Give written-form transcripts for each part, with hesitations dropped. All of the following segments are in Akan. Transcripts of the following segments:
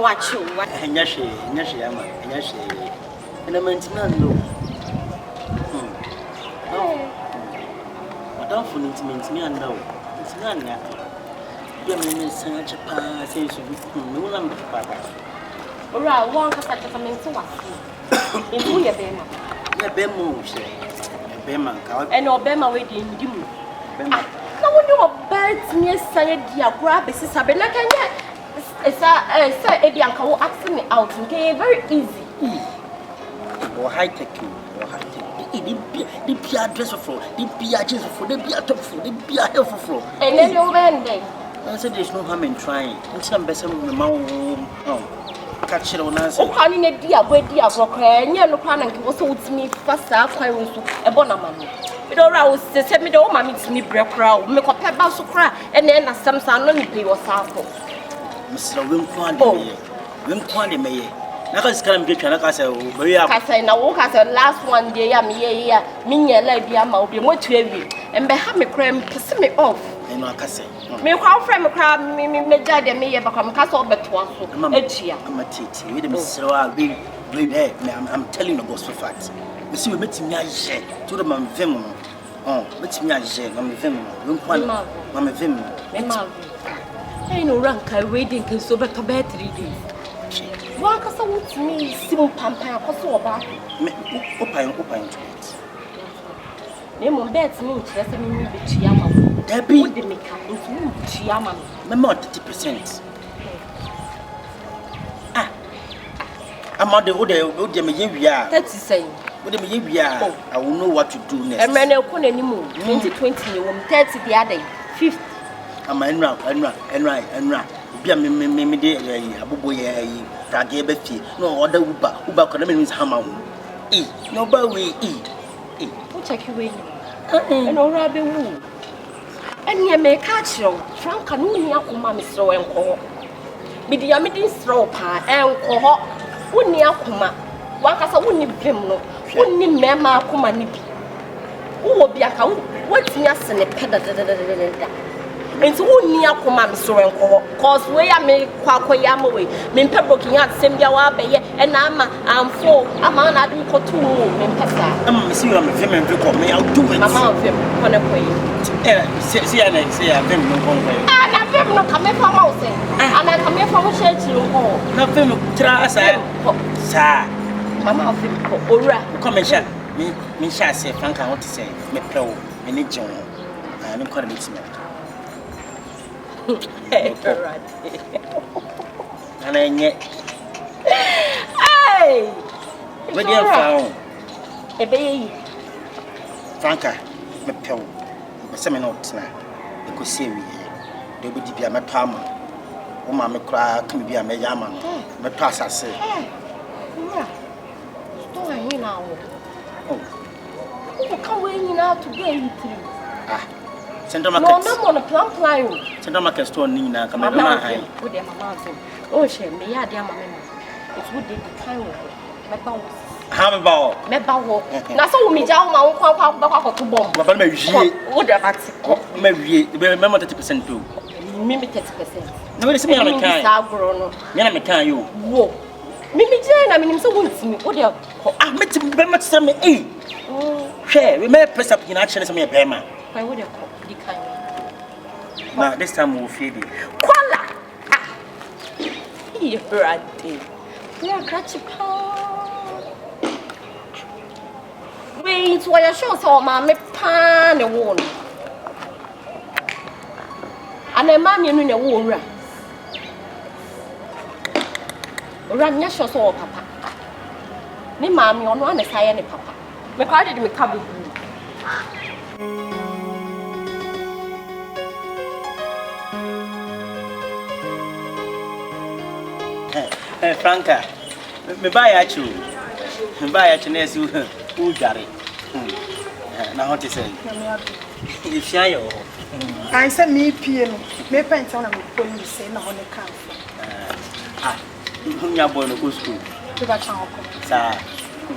watch you. Nyashi, ama, nyashi. Element man no. Madam for intimate me and now. It's not now. You mean such a pass says you no lamb papa. Ora, one cause I just mean to watch. In your bema. Ya bemo, bema, and Obama waiting you. No one knew about me, say, dear, grab this is a bit like it's a Bianca will ask me out, okay? Very easy. Or high tech, or high tech. The Pia dress for the Pia just for the Pia top for the Pia helpful for. And then you're ending. I said there's no harm in trying. And some better catch it on us. Oh, honey, dear, where dear, broker, and you're looking and also with me first. I'll a bonamon. It all rouse the semi door, mammy to me break crowd, make a pebble so cry, and then as some son only pay was sample. Mr. Wimquandi may. Now it's kind of get like I said, I say, now walk as a last one day, I'm here, Minia, like the amount be much heavy, and behind me cram, piss me off. And I can say, me how frame a crab, me, judge me, become castle but once. I'm a titty, with Mr. I'm telling the gospel facts. You see, we met me, I said, to the man, Vim. Oh, let me, I said, I'm a Vim, I'm a Vim. I know rank, I waiting till so better 3 days. One cause I want me, Simon Pampa, cause so about open to it. Name on beds means just a minute with Chiama. There be the maker into Chiama. Member 30%. Ah, I'm on the order, we are. That's saying. We are. I will know what to do next. And when I couldn't anymore, 2020, you won't 30 the other 50. I'm and right. Be a me de a boy, Raggy Betty, no other Uba means hammer. No boy, What check you in? And all rabbi woo. And you may catch you, Frank and Mammy throw and call. Be the amidin throw pa and call. Wouldn't you come? One cast I wouldn't be no, wouldn't mamma come and nip. Who will be a cow? What's yes and a pedal? It's only a command so and cause where I make Quakoyam away. Min Pebroking out Sembiawa Bay and I'm full. A man I do for 2 men pesta. I'm missing you. I'm a film and book me. I'll do it. I'm out of him on a way. See, I film no way. And I film no come from house. And I come here from a church. Nothing try, sir. Mamma of him for Ora. Come and share me. Shall say, Frank, I want to say, me pro, me need John. I don't call it me. And I yet. Hey! Where you found a baby? Franca, my pill, the seminar tonight. You could see me. They would be a matama. Oh, mamma cry, can be a mayaman. My pass, I say. Don't I hear now? Oh, come away now to get you through. Ah. No, I'm on a plan. Send my store Nina, come on. With their mamma. Oh, she may have their mamma. It's good they kind of my bones. How about my bow? Now, so me down my own papa to bomb. But maybe remember 30% too. Maybe 30%. No, it's me. I'm a kind. I'm a kind. You. Whoa. Maybe Jane, I mean, so wants me. What do you? I met him very much. Some share. We may press up in action as a Bema. Why would you call the kind? Now, this time we'll feed it. Quala! You're right. We are catching. Wait, why I show so mammy pan a wound. And a mammy in a wound. Run your show so, papa. Ni mammy on one side any papa. Me carded me cable. Franca, me buy at you. Me buy at you, who Gary. Now, what to say? You share your. I said, me, Piano, me paint on a police, say, no one can. Ah, whom you are born to go school. To that child, sir.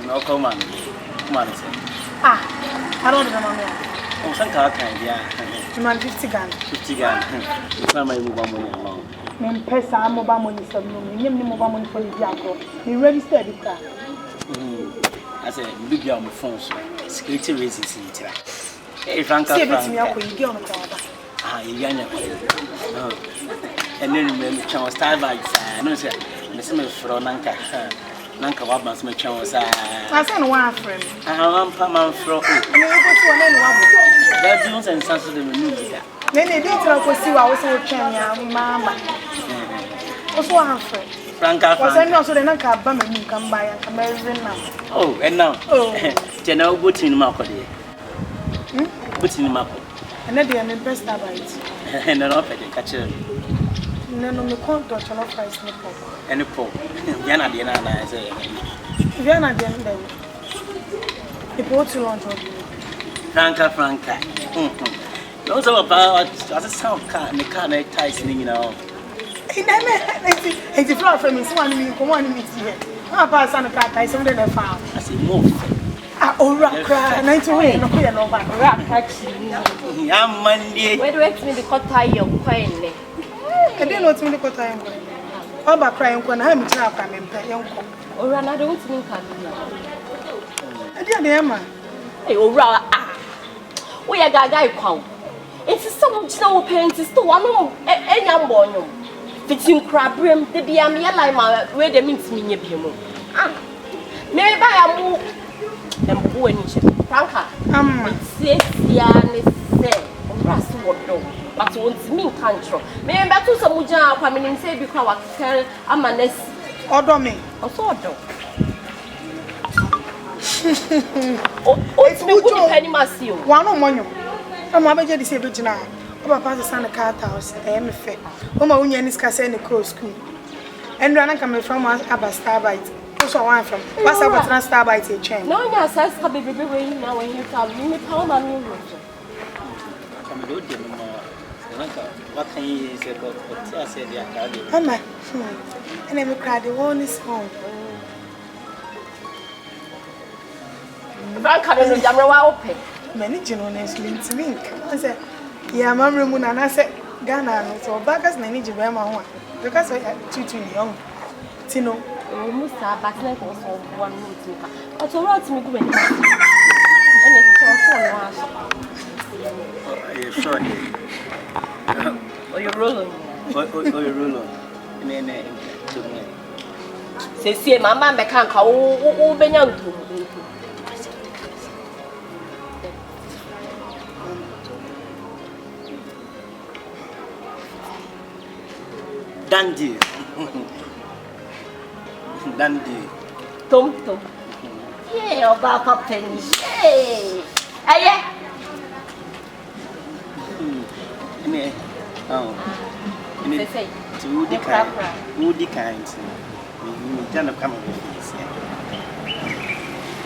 No, come on. Ah, I don't know. Oh, some car kind, yeah. 50 gun. 50 gun. It's not my move on along. men pesa mobile money some no me mobile money for the agro me register the car I said be on my phone so security reasons in it. Hey Franca see bit me akọ you on the car ah you yana and then me chance Starbucks no say me say me fro nanka wa ban so me chance I say no one friend one pa man fro me go to one no wabo that you say sense de me no be Nene dey tell ko si wa wo so twen ya mama. O so ha fre. Franca. Was I know so de na ka ba ma mu kan ba ya ka ma rin na. Oh, and now. Oh. Tena go tin ma ko de. Butin ma ko. Ene de me best about. Na no pe de ka chere. Na no me kon to chono price ni po. Ene po. Ya na de na na say. Ya na de na. Ipo to launch. Franca. No so about as sound car me car na ties ni nyina. It's floor from me, so one me come on me here. Ah, pass on the car ties some dey fa. I say move. Ah, ora cry 90 way no ko ya no ba. Ora actually. Ya mande. Where do you me the cut tie your coin ne? E dey no timi the cut tie ngo. O ba cry ngo na ha mi tira akwa me mpa yenko. Ora na don't think can. E dey ma. Eh ora ah. We ya gaga ikwa. It's so much now parents to one enya mbonyo. Fitin krabrem de bia me like ma we de mint me nya biemu. Ah. Me ba ya mu embo ani che. Franca. Sia ne se. Ora so wodo. But won't me control. Me ba to so muja akwa me nim say bi kwa wakel amanesi. Odo me. Oso odo. It's me good penny masio. One no monyo. I'm abeje di se bejina. Oba pass san the car house me fe. Oma unya ni ska say ne cross school. Endra na come from Aba Starbite. So one from. What's up with Starbite e chain. No nya says ka be we na when you come me power ma me ro. Come do de no nanka what can you say about what I said ya ka de. Mama. And me cry the one is home. Franca no jamra wa open. Many genuineness means me. I said, yeah, Mamma Moon, and I said, Ghana, so backers, and I need you very much. Because I had 2 young. Tino, Musa, but like also 1 minute. But all right, me go and it's all for oh, you're rolling. Oh, you're rolling. Ne, to me. Say, Mamma, I can't call Benyan to. Dandy. Tom. Yeah, Papa Penny. Hey. Aye. Ne. Oh. Ne. Say. To the kind. We don't come with.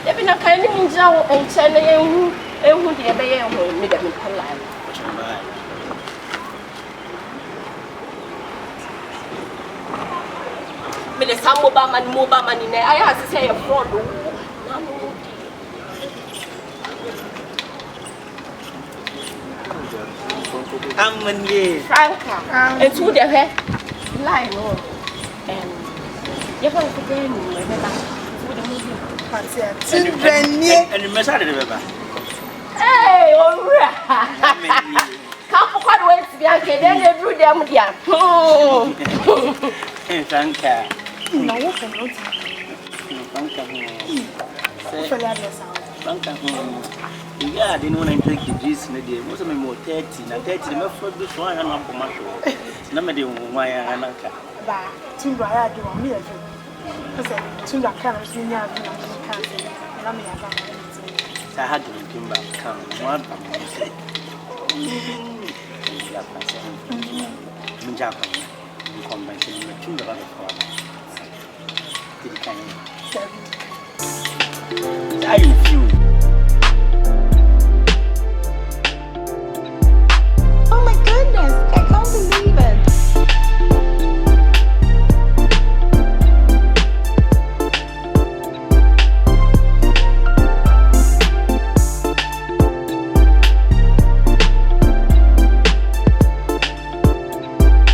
Ebi na kan ni nja o enche na ehu de ebe ye ho mi da mi pala. Me de sam mobile money ne aya se say fraud o. Amanye. Franca. And to the hair lie no. You can forget me me ba. And you mess out of the river. Hey, alright. Come for quite well to be a kid, then they drew them here. Franca. no, what can you Franca. Yeah, I didn't want to drink the juice in the day. Most of them were 30. Now 30, my first this one and I'm commercial. Nobody why I'm anchor. Bah, two I do on me. I said, two cannot be near me. I had to come back. Come, one. I feel